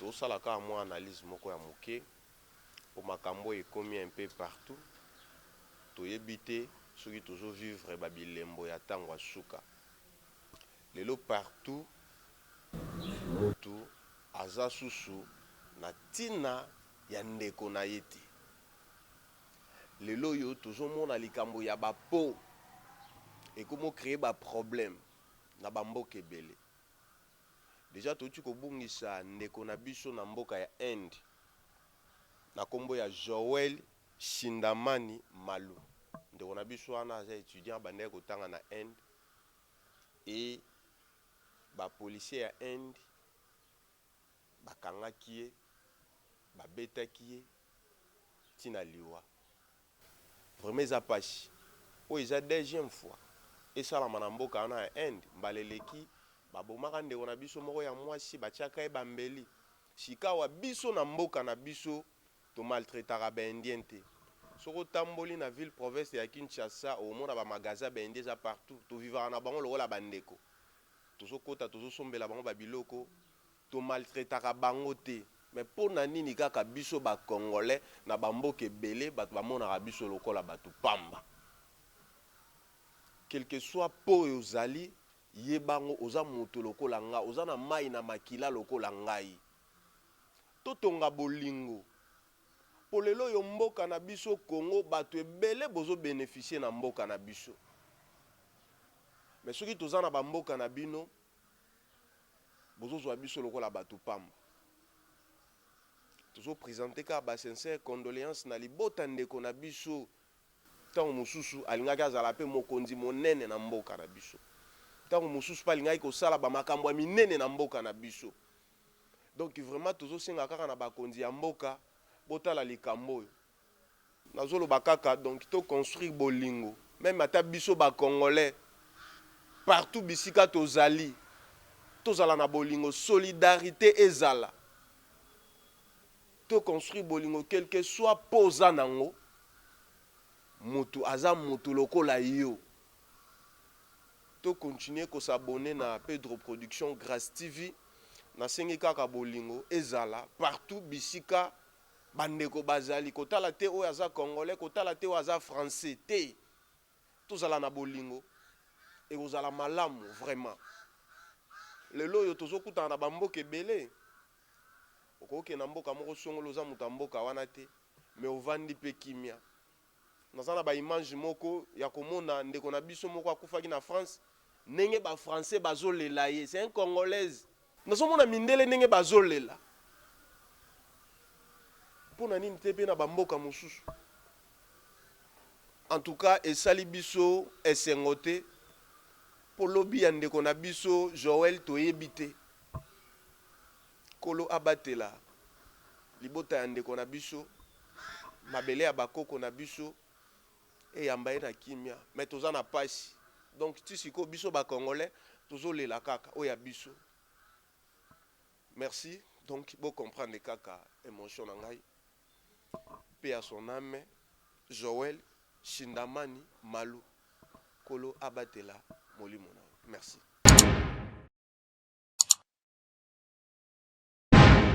tout ça la ka moi analyse moko ya moké pour makambo ekomi un peu partout to yebité soki toujours vivre ba bilembo ya tango suka lelo partout tout aza susu na tina ya ndeko na yete lelo yo toujours mona likambo ya ba po et comment créer ba problème na ba mboka ebele. Déjà totu ko bungisa ndeko na biso na mboka ya Inde na kombo ya Joel Shindamani Malu. Ndeko na biso wana aza étudiant bande ko tanga na Inde et ba policier ya Inde ba kangaki ye ba betaki ye tina liwa. Vraiment za pashi. O eza deuxième fois et ça la manamboka na Inde mbaleleki babomaka ndeko na biso moko ya mwasi batiaka ye bambeli shikawa biso na mboka na biso to maltraitaka ba indien te soko tamboli na ville province ya Kinshasa au mona ba magasin ba indien za partout to vivaka na bango lokola bandeko tozo kota tozo sombela bango ba biloko to maltraitaka bango te mais pona nini kaka biso ba congolais na bamboka ebele bato bamonaka biso lokola bato pamba quel que soit po ozali yebango oza moto lokola nga oza na mai na makila lokola ngai totonga bolingo po lelo yo mboka na biso Congo bato ebele bozo bénéficier na mboka na biso mais soki toza na bamboka na bino bozo zwa biso lokola bato pamba tozo présenter ka ba sincère condoléances na libota ndeko na biso tango mosusu alingaki azala pe mokonzi monene na mboka na biso tango mosusu pa alingaki kosala ba makambo ya minene na mboka na biso donc vraiment tozo senga kaka na bakonzi ya mboka botala likambo oyo nazoloba kaka donc to construire bolingo même ata biso ba congolais partout bisika tozali tozala na bolingo solidarité ezala to construire bolingo quel que soit posa nango mutu aza mutu lokola yo to continuer ko s'abonner na Pedro Production Grâce TV na sengi kaka bolingo ezala partout bisika bandeko bazali kotala te o aza congolais kotala te o aza français te tozala na bolingo et ozala malamu vraiment lelo yo tozokutana na bamboka ebele okoke na mboka moko songolo za mutu mboka wana te mais ovandi pe kimia nazana ba image moko ya komona ndeko na biso moko akufaki na France nenge ba français bazolela ye c'est un congolaise nazomona mindele nenge bazolela pona nini te pe na bamboka mosusu en tout cas esali biso esengote po lobi ya ndeko na biso Joel toyebite kolo abatela libota ya ndeko na biso mabele ya bakoko na biso et yamba na kimia mais toza na pasi donc tisiko biso ba congolais tozolela kaka oya biso merci donc bo comprendre kaka émotion na ngai paix à son âme Joel Shindamani Malu kolo abatela molimo na merci.